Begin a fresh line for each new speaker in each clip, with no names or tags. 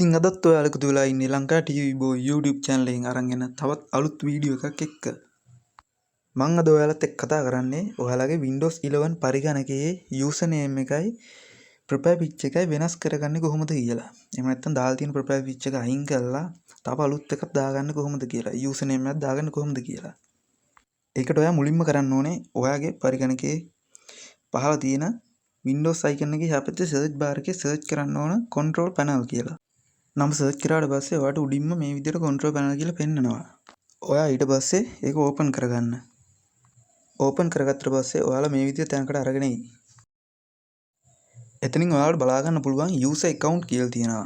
ඉතින් අදත් ඔයාලා එකතු වෙලා ඉන්නේ Lanka TV boy YouTube channel එකෙන් අරන් එන තවත් අලුත් වීඩියෝ එකක් එක්ක. මම අද ඔයාලත් එක්ක කතා කරන්නේ ඔයාලගේ windows 11 පරිගණකයේ username එකයි profile picture එකයි වෙනස් කරගන්නේ කොහොමද කියලා. එහෙම නැත්නම් දාලා තියෙන profile picture එක අයින් කරලා තව අලුත් එකක් දාගන්න කොහොමද කියලා. username එකක් දාගන්න කොහොමද කියලා. ඒකට ඔයා මුලින්ම කරන්න ඕනේ ඔයාගේ පරිගණකයේ පහළ තියෙන Windows icon එකේ එහා පැත්තේ search bar එකේ search කරන්න ඕන control panel කියලා. නම් සර්ච් කරාට පස්සේ ඔයාලට උඩින්ම මේ විදිහට control panel කියලා පෙන්නනවා. ඔයා ඊට පස්සේ ඒක ඕපන් කරගන්න. ඕපන් කරගත්තට පස්සේ ඔයාලා මේ විදිහට තැනකට අරගෙන එයි. එතනින් ඔයාලට බලා ගන්න පුළුවන් user account කියලා තියෙනවා.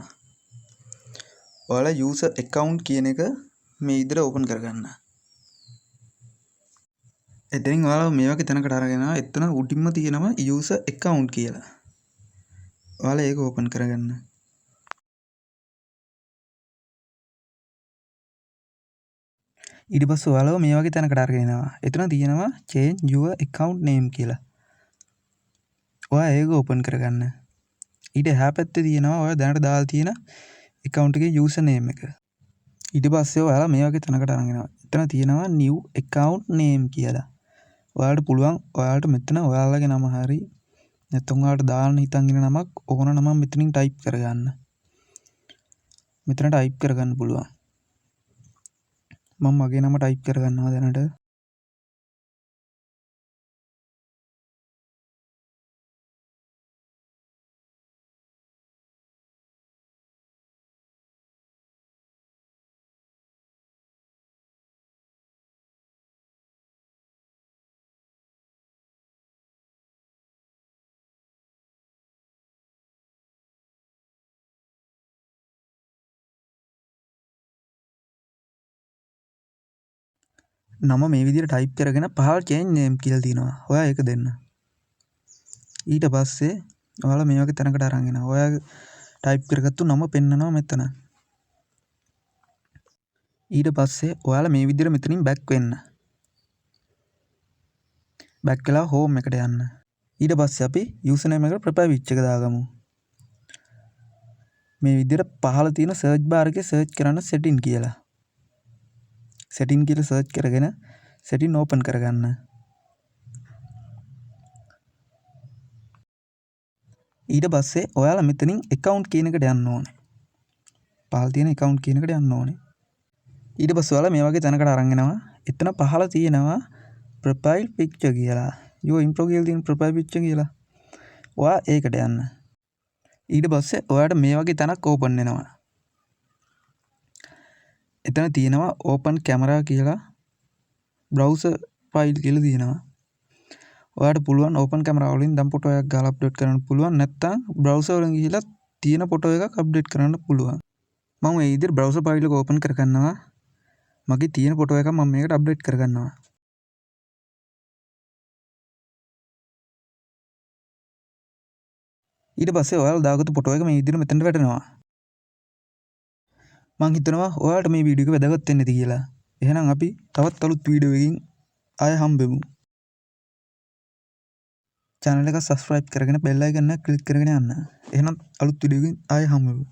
ඔයාලා user account කියන එක මේ විදිහට ඕපන් කරගන්න. එතනින් ඔයාලා මේ වගේ තැනකට අරගෙන එතන උඩින්ම තියෙනවා user account කියලා. ඔයාලා ඒක ඕපන් කරගන්න. ඊට පස්සේ ඔයාලව මේ වගේ තැනකට අරගෙන එනවා. එතන තියෙනවා change your account name කියලා. ඔයා ඒක ඕපන් කරගන්න. ඊට එහා පැත්තේ තියෙනවා ඔයා දැනට දාලා තියෙන account එකේ user name එක. ඊට පස්සේ ඔයාලා මේ වගේ තැනකට අරගෙන එනවා. එතන තියෙනවා new account name කියලා. ඔයාලට පුළුවන් ඔයාලට මෙතන ඔයාලගේ නම හරි නැත්නම් ඔයාලට දාන්න හිතන් ඉන්න නමක් ඕන නමක් මෙතනින් type කරගන්න. මෙතන type කරගන්න පුළුවන්. මම මගේ නම ටයිප් කරගන්නවා දැනට. නම මේ විදිහට ටයිප් කරගෙන පහළ change name කියලා තියෙනවා. ඔයා ඒක දෙන්න. ඊට පස්සේ ඔයාලා මේ වගේ තැනකට අරන් එනවා. ඔයා ටයිප් කරගත්තු නම පෙන්නනවා මෙතන. ඊට පස්සේ ඔයාලා මේ විදිහට මෙතනින් back වෙන්න. back වෙලා home එකට යන්න. ඊට පස්සේ අපි username එකට profile picture එක දාගමු. මේ විදිහට පහළ තියෙන search bar එකේ search කරන්න setting කියලා. setting කියලා search කරගෙන setting open කරගන්න. ඊට පස්සේ ඔයාලා මෙතනින් account කියන එකට යන්න ඕනේ. පහළ තියෙන account කියන එකට යන්න ඕනේ. ඊට පස්සේ ඔයාලා මේ වගේ තැනකට අරන් එනවා. එතන පහළ තියෙනවා profile picture කියලා. your info කියලා තියෙන profile picture කියලා. ඔයා ඒකට යන්න. ඊට පස්සේ ඔයාට මේ වගේ තැනක් open වෙනවා. එතන තියෙනවා open camera කියලා browser file කියලා තියෙනවා. ඔයාට පුළුවන් open camera වලින් දැන් ෆොටෝ එකක් ගහලා අප්ලෝඩ් කරන්න පුළුවන්. නැත්නම් browser වලින් ගිහිලා තියෙන ෆොටෝ එකක් අප්ඩේට් කරන්න පුළුවන්. මම මේ විදිහට browser file එක open කරගන්නවා. මගේ තියෙන ෆොටෝ එක මම මේකට අප්ඩේට් කරගන්නවා. ඊට පස්සේ ඔයාලා දාගත්තු ෆොටෝ එක මේ විදිහට මෙතනට වැටෙනවා. මං හිතනවා ඔයාලට මේ වීඩියෝ එක වැදගත් වෙන්න ඇති කියලා. එහෙනම් අපි තවත් අලුත් වීඩියෝ එකකින් ආයෙ හම්බෙමු. channel එක subscribe කරගෙන bell icon එක click කරගෙන යන්න. එහෙනම් අලුත් වීඩියෝ එකකින් ආයෙ හම්බෙමු.